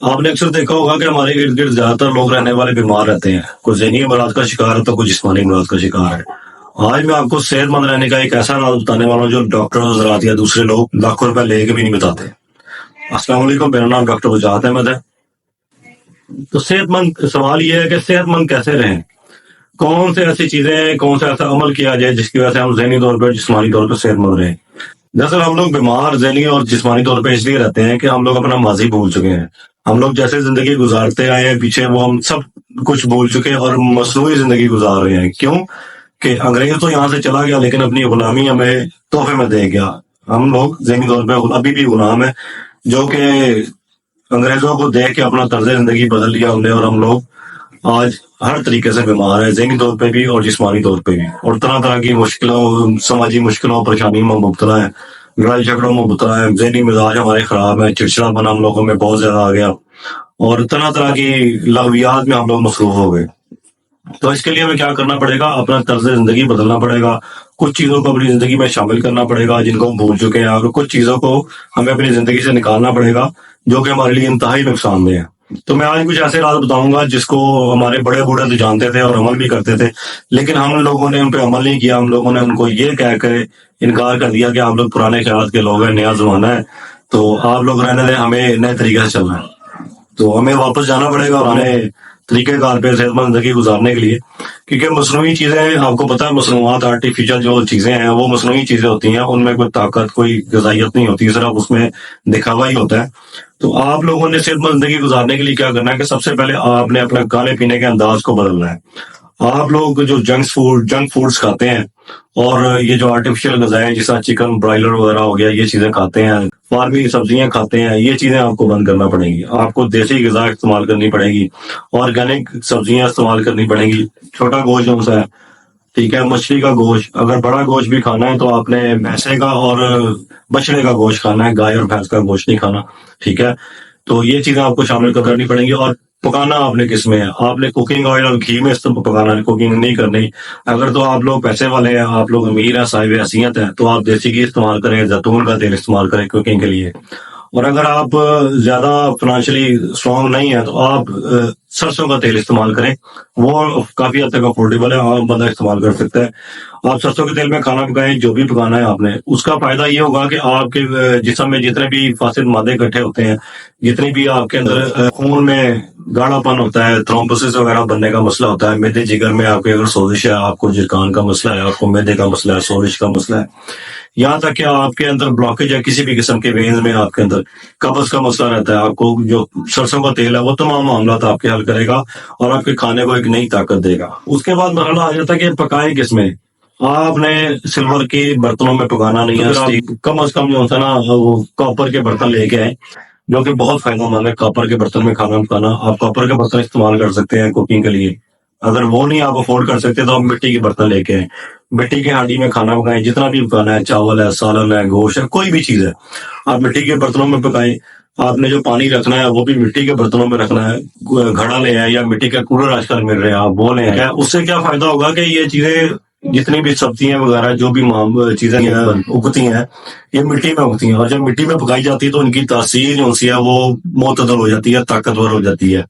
آپ نے اکثر دیکھا ہوگا کہ ہمارے ارد گرد زیادہ تر لوگ رہنے والے بیمار رہتے ہیں، کوئی ذہنی امراض کا شکار ہے تو کوئی جسمانی امراض کا شکار ہے۔ آج میں آپ کو صحت مند رہنے کا ایک ایسا راز بتانے والا ہوں جو ڈاکٹر حضرات یا دوسرے لوگ لاکھوں روپے لے کے بھی نہیں بتاتے۔ السلام علیکم، میرا نام ڈاکٹر وجاہت احمد ہے۔ تو صحت مند سوال یہ ہے کہ صحت مند کیسے رہیں، کون سے ایسی چیزیں ہیں، کون سا ایسا عمل کیا جائے جس کی وجہ سے ہم ذہنی طور پر جسمانی طور پر صحت مند رہیں۔ دراصل ہم لوگ بیمار ذہنی اور جسمانی طور پہ اس لیے رہتے ہیں کہ ہم لوگ اپنا ماضی بھول چکے ہیں۔ ہم لوگ جیسے زندگی گزارتے آئے ہیں پیچھے، وہ ہم سب کچھ بھول چکے اور مصنوعی زندگی گزار رہے ہیں۔ کیوں کہ انگریز تو یہاں سے چلا گیا لیکن اپنی غلامی ہمیں تحفے میں دے گیا۔ ہم لوگ ذہنی طور پہ ابھی بھی غلام ہیں، جو کہ انگریزوں کو دیکھ کے اپنا طرز زندگی بدل لیا ہم نے، اور ہم لوگ آج ہر طریقے سے بیمار ہیں، ذہنی طور پہ بھی اور جسمانی طور پہ بھی، اور طرح طرح کی مشکلوں، سماجی مشکلوں، پریشانیوں میں مبتلا ہیں، لڑائی جھگڑوں میں مبتلا ہیں، ذہنی مزاج ہمارے خراب ہے، چڑچڑا پن ہم لوگوں میں بہت زیادہ آ گیا، اور طرح طرح کی لغویات میں ہم لوگ مصروف ہو گئے۔ تو اس کے لیے ہمیں کیا کرنا پڑے گا؟ اپنا طرز زندگی بدلنا پڑے گا، کچھ چیزوں کو اپنی زندگی میں شامل کرنا پڑے گا جن کو ہم بھول چکے ہیں، اور کچھ چیزوں کو ہمیں اپنی زندگی سے نکالنا پڑے گا جو کہ ہمارے لیے انتہائی نقصان دہ ہے۔ تو میں آج کچھ ایسے راز بتاؤں گا جس کو ہمارے بڑے بوڑھے تو جانتے تھے اور عمل بھی کرتے تھے، لیکن ہم لوگوں نے ان پہ عمل نہیں کیا۔ ہم لوگوں نے ان کو یہ کہہ کے انکار کر دیا کہ آپ لوگ پرانے خیالات کے لوگ ہیں، نیا زمانہ ہے، تو آپ لوگ رہنے دیں، ہمیں نئے طریقے سے چلنا ہے۔ تو ہمیں واپس جانا پڑے گا پرانے طریقہ کار پہ صحت مند زندگی گزارنے کے لیے، کیونکہ مصنوعی چیزیں، آپ کو پتا ہے مصنوعات، آرٹیفیشل جو چیزیں ہیں وہ مصنوعی چیزیں ہوتی ہیں، ان میں کوئی طاقت، کوئی غذائیت نہیں ہوتی، صرف اس میں دکھاوا ہی ہوتا ہے۔ تو آپ لوگوں نے صحت مند زندگی گزارنے کے لیے کیا کرنا ہے کہ سب سے پہلے آپ نے اپنا کھانے پینے کے انداز کو بدلنا ہے۔ آپ لوگ جو جنک فوڈز کھاتے ہیں اور یہ جو آرٹیفیشل غذائیں جیسا چکن برائلر وغیرہ ہو گیا، یہ چیزیں کھاتے ہیں، فارمی سبزیاں کھاتے ہیں، یہ چیزیں آپ کو بند کرنا پڑیں گی۔ آپ کو دیسی غذا استعمال کرنی پڑے گی، آرگینک سبزیاں استعمال کرنی پڑیں گی، چھوٹا گوشت جو ہے، ٹھیک ہے، مچھلی کا گوشت، اگر بڑا گوشت بھی کھانا ہے تو آپ نے بھینسے کا اور بچڑے کا گوشت کھانا ہے، گائے اور بھینس کا گوشت نہیں کھانا، ٹھیک ہے۔ تو یہ چیزیں آپ کو شامل کرنی پڑیں گی۔ اور پکانا آپ نے کس میں ہے؟ آپ نے کوکنگ آئل اور گھی میں پکانا ہے، کوکنگ نہیں کرنی۔ اگر تو آپ لوگ پیسے والے ہیں، آپ لوگ امیر ہیں، صاحب حیثیت ہیں، تو آپ دیسی گھی استعمال کریں، زیتون کا تیل استعمال کریں کوکنگ کے لیے۔ اور اگر آپ زیادہ فائنینشلی اسٹرانگ نہیں ہیں تو آپ سرسوں کا تیل استعمال کریں، وہ کافی حد تک افورڈیبل ہے، عام بندہ استعمال کر سکتا ہے۔ آپ سرسوں کے تیل میں کھانا پکائیں، جو بھی پکانا ہے آپ نے، اس کا فائدہ یہ ہوگا کہ آپ کے جسم میں جتنے بھی فاسد مادے اکٹھے ہوتے ہیں، جتنی بھی آپ کے اندر خون میں گاڑھا پن ہوتا ہے، تھرومبوسس وغیرہ بننے کا مسئلہ ہوتا ہے، معدے جگر میں آپ کے اگر سوزش ہے، آپ کو جرکان کا مسئلہ ہے، آپ کو معدے کا مسئلہ ہے، سوزش کا مسئلہ ہے، یہاں تک کہ آپ کے اندر بلاکیج ہے کسی بھی قسم کے وینز میں، آپ کے اندر قبض کا مسئلہ رہتا ہے، آپ کو جو سرسوں کا تیل ہے وہ تمام معاملات آپ کے حل کرے گا اور آپ کے کھانے کو ایک نئی طاقت دے گا۔ اس کے بعد مرحلہ آ جاتا ہے کہ پکائیں کس میں۔ آپ نے سلور کے برتنوں میں پکانا نہیں ہے، کم از کم جو ہوتا ہے نا وہ کاپر کے برتن لے کے آئیں، جو کہ بہت فائدہ مند ہے کاپر کے برتن میں کھانا پکانا۔ آپ کاپر کے برتن استعمال کر سکتے ہیں کوکنگ کے لیے۔ اگر وہ نہیں آپ افورڈ کر سکتے تو آپ مٹی کے برتن لے کے آئیں، مٹی کے ہانڈی میں کھانا پکائیں، جتنا بھی پکانا ہے، چاول ہے، سالن ہے، گوشت ہے، کوئی بھی چیز ہے، آپ مٹی کے برتنوں میں پکائیں۔ آپ نے جو پانی رکھنا ہے وہ بھی مٹی کے برتنوں میں رکھنا ہے، گھڑا لے آئیں یا مٹی کا کولر آج کل مل رہے ہیں، آپ وہ لے آئیں۔ اس سے کیا فائدہ ہوگا کہ یہ چیزیں، جتنی بھی سبزیاں وغیرہ جو بھی چیزیں اگتی ہیں، یہ مٹی میں اگتی ہیں، اور جب مٹی میں پکائی جاتی ہے تو ان کی تاثیر جو ہے وہ معتدل ہو جاتی ہے، طاقتور ہو جاتی ہے۔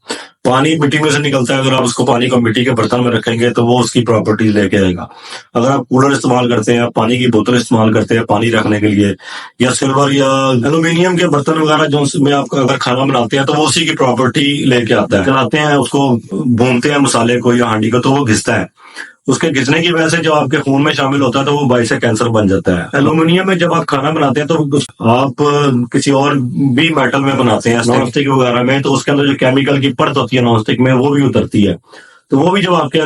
پانی مٹی میں سے نکلتا ہے، اگر آپ اس کو پانی کو مٹی کے برتن میں رکھیں گے تو وہ اس کی پراپرٹیز لے کے آئے گا۔ اگر آپ کولر استعمال کرتے ہیں، پانی کی بوتل استعمال کرتے ہیں پانی رکھنے کے لیے، یا سلور یا ایلومینیم کے برتن وغیرہ جو میں آپ اگر کھانا بناتے ہیں تو وہ اسی کی پراپرٹی لے کے آتا ہے۔ چلاتے ہیں اس کو، بھونتے ہیں مسالے کو یا ہانڈی کو، تو وہ گھستا ہے، اس کے گھسنے کی وجہ سے جو آپ کے خون میں شامل ہوتا ہے تو وہ باعث کینسر بن جاتا ہے۔ ایلومینیم میں جب آپ کھانا بناتے ہیں تو آپ کسی اور بھی میٹل میں بناتے ہیں، نان اسٹک وغیرہ میں، تو اس کے اندر جو کیمیکل کی پرت ہوتی ہے نان اسٹک میں وہ بھی اترتی ہے، تو وہ بھی جب آپ کے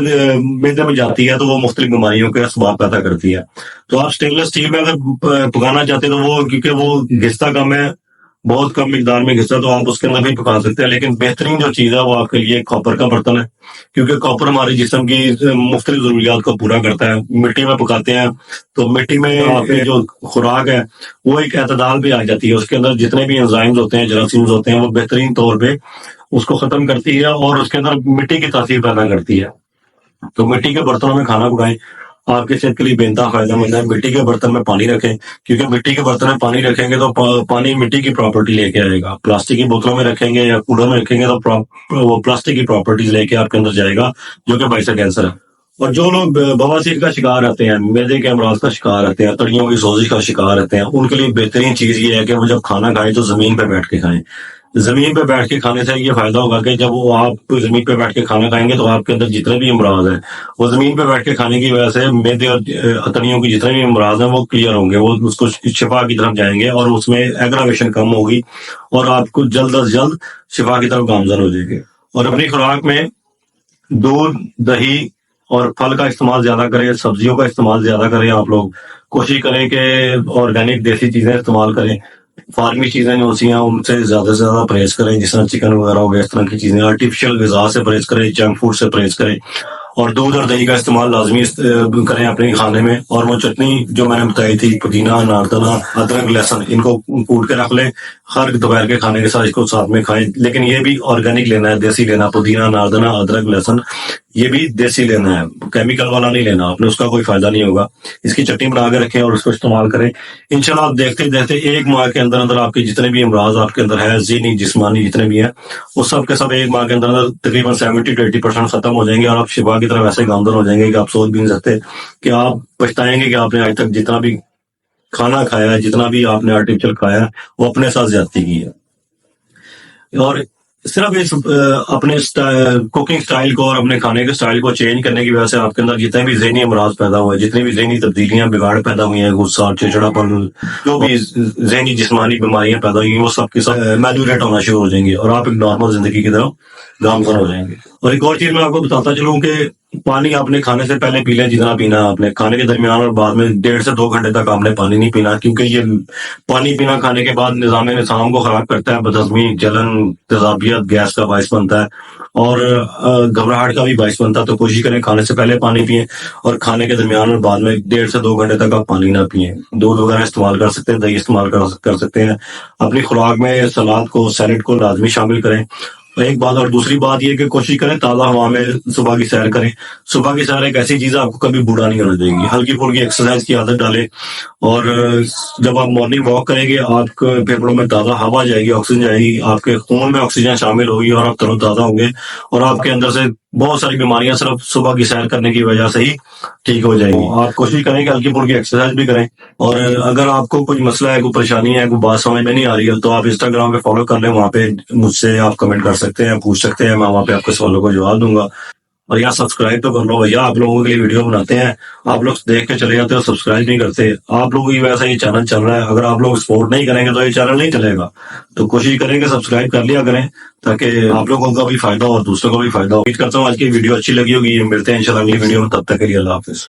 معدے میں جاتی ہے تو وہ مختلف بیماریوں کے اسباب پیدا کرتی ہے۔ تو آپ اسٹینلیس اسٹیل میں اگر پکانا چاہتے ہیں تو وہ، کیونکہ وہ گھستا کم ہے، بہت کم مقدار میں گھستا، تو آپ اس کے اندر بھی پکا سکتے ہیں، لیکن بہترین جو چیز ہے وہ آپ کے لیے کاپر کا برتن ہے، کیونکہ کاپر ہمارے جسم کی مختلف ضروریات کو پورا کرتا ہے۔ مٹی میں پکاتے ہیں تو مٹی میں آپ کی جو خوراک ہے وہ ایک اعتدال پہ آ جاتی ہے، اس کے اندر جتنے بھی انزائمز ہوتے ہیں، جراثیمز ہوتے ہیں، وہ بہترین طور پہ اس کو ختم کرتی ہے اور اس کے اندر مٹی کی تاثیر پیدا کرتی ہے۔ تو مٹی کے برتنوں میں کھانا پکائیں۔ آپ کی صحت کے لیے بے انتہا فائدہ مند ہے۔ مٹی کے برتن میں پانی رکھیں، کیونکہ مٹی کے برتن میں پانی رکھیں گے تو پانی مٹی کی پراپرٹی لے کے آئے گا۔ پلاسٹک کی بوتلوں میں رکھیں گے یا کولر میں رکھیں گے تو وہ پلاسٹک کی پراپرٹیز لے کے آپ کے اندر جائے گا، جو کہ باعث کینسر ہے۔ اور جو لوگ بواسیر کا شکار رہتے ہیں، معدے کے امراض کا شکار رہتے ہیں، تڑیوں کی سوزش کا شکار رہتے ہیں، ان کے لیے بہترین چیز یہ ہے کہ وہ جب کھانا کھائیں تو زمین پہ بیٹھ کے کھائیں۔ زمین پہ بیٹھ کے کھانے سے یہ فائدہ ہوگا کہ جب وہ آپ زمین پہ بیٹھ کے کھانا کھائیں گے تو آپ کے اندر جتنے بھی امراض ہیں وہ زمین پہ بیٹھ کے کھانے کی وجہ سے معدے اور تڑیوں کی جتنے بھی امراض ہیں وہ کلیئر ہوں گے، وہ اس کو شفا کی طرف جائیں گے اور اس میں ایگراویشن کم ہوگی اور آپ کو جلد از جلد شفا کی طرف گامزن ہو جائے گے۔ اور اپنی خوراک میں دودھ، دہی اور پھل کا استعمال زیادہ کریں، سبزیوں کا استعمال زیادہ کریں۔ آپ لوگ کوشش کریں کہ آرگینک دیسی چیزیں استعمال کریں۔ فارمی چیزیں جو ہوتی ہیں ان سے زیادہ پرہیز کریں، جس طرح چکن وغیرہ ہو گیا، اس طرح کی چیزیں۔ آرٹیفیشل غذا سے پرہیز کریں، جنک فوڈ سے پرہیز کریں، اور دودھ اور دہی کا استعمال لازمی کریں اپنے کھانے میں۔ اور وہ چٹنی جو میں نے بتائی تھی، پودینہ، اناردنا، ادرک، لہسن، ان کو کوٹ کے رکھ لیں، ہر دوپہر کے کھانے کے ساتھ اس کو ساتھ میں کھائیں، لیکن یہ بھی آرگینک لینا ہے، دیسی لینا، پودینہ، اناردنا، ادرک، لہسن، یہ بھی دیسی لینا ہے، کیمیکل والا نہیں لینا آپ نے، اس کا کوئی فائدہ نہیں ہوگا۔ اس کی چٹنی بنا کے رکھیں اور اس کو استعمال کریں۔ انشاءاللہ آپ دیکھتے دیکھتے ایک ماہ کے اندر اندر آپ کے جتنے بھی امراض آپ کے اندر ہے، ذہنی جسمانی جتنے بھی ہیں، وہ سب کے سب ایک ماہ کے اندر اندر تقریباً 70 to 80% ختم ہو جائیں گے، اور آپ شفا کی طرف ایسے گامزن ہو جائیں گے کہ آپ سوچ بھی نہیں سکتے کہ آپ پچھتائیں گے کہ آپ نے آج تک جتنا بھی کھانا کھایا ہے، جتنا بھی آپ نے آرٹیفیشل کھایا ہے، وہ اپنے ساتھ زیادتی کی ہے۔ اور صرف اس اپنے کوکنگ سٹائل کو اور اپنے کھانے کے سٹائل کو چینج کرنے کی وجہ سے آپ کے اندر جتنے بھی ذہنی امراض پیدا ہوئے، جتنی بھی ذہنی تبدیلیاں، بگاڑ پیدا ہوئی ہیں، غصہ، چڑچڑاپن، جو بھی ذہنی جسمانی بیماریاں پیدا ہوئی ہیں، وہ سب کے سب میلیوریٹ ہونا شروع ہو جائیں گے اور آپ ایک نارمل زندگی کی طرف گامزن ہو جائیں گے۔ اور ایک اور چیز میں آپ کو بتاتا چلوں کہ پانی آپ نے کھانے سے پہلے پی لیں جتنا پینا ہے آپ نے، کھانے کے درمیان اور بعد میں 1.5 سے 2 گھنٹے تک آپ نے پانی نہیں پینا، کیونکہ یہ پانی پینا کھانے کے بعد نظام کو خراب کرتا ہے، بدہضمی، جلن، تیزابیت، گیس کا باعث بنتا ہے اور گھبراہٹ کا بھی باعث بنتا ہے۔ تو کوشش کریں کھانے سے پہلے پانی پئیں اور کھانے کے درمیان اور بعد میں 1.5 سے 2 گھنٹے تک آپ پانی نہ پئیں۔ دودھ وغیرہ استعمال کر سکتے ہیں، دہی استعمال کر سکتے ہیں۔ اپنی خوراک میں سلاد کو، سیلڈ کو لازمی شامل کریں۔ ایک بات، اور دوسری بات یہ کہ کوشش کریں تازہ ہوا میں صبح کی سیر کریں۔ صبح کی سیر ایک ایسی چیز ہے آپ کو کبھی بوڑھا نہیں ہونے دے گی۔ ہلکی پھلکی ایکسرسائز کی عادت ڈالیں، اور جب آپ مارننگ واک کریں گے آپ کے پھیپھڑوں میں تازہ ہوا جائے گی، آکسیجن جائے گی، آپ کے خون میں آکسیجن شامل ہوگی اور آپ تر و تازہ ہوں گے، اور آپ کے اندر سے بہت ساری بیماریاں صرف صبح کی سیر کرنے کی وجہ سے ہی ٹھیک ہو جائیں گی۔ آپ کوشش کریں کہ ہلکی پھلکی ایکسرسائز بھی کریں، اور اگر آپ کو کوئی مسئلہ ہے، کوئی پریشانی ہے، کوئی بات سمجھ میں نہیں آ رہی ہے تو آپ انسٹاگرام پہ فالو کر لیں، وہاں پہ مجھ سے آپ کمنٹ کر سکتے ہیں، پوچھ سکتے ہیں، میں وہاں پہ آپ کے سوالوں کو جواب دوں گا۔ اور یہاں سبسکرائب تو کر لو بھیا، آپ لوگوں کے لیے ویڈیو بناتے ہیں، آپ لوگ دیکھ کے چلے جاتے ہو، سبسکرائب نہیں کرتے۔ آپ لوگوں کی وجہ سے یہ چینل چل رہا ہے، اگر آپ لوگ سپورٹ نہیں کریں گے تو یہ چینل نہیں چلے گا۔ تو کوشش کریں کہ سبسکرائب کر لیا کریں تاکہ آپ لوگوں کا بھی فائدہ ہو اور دوسروں کو بھی فائدہ ہو۔ امید کرتا ہوں آج کی ویڈیو اچھی لگی ہوگی، ملتے ہیں انشاءاللہ اگلی ویڈیو میں، تب تک کے لیے اللہ حافظ۔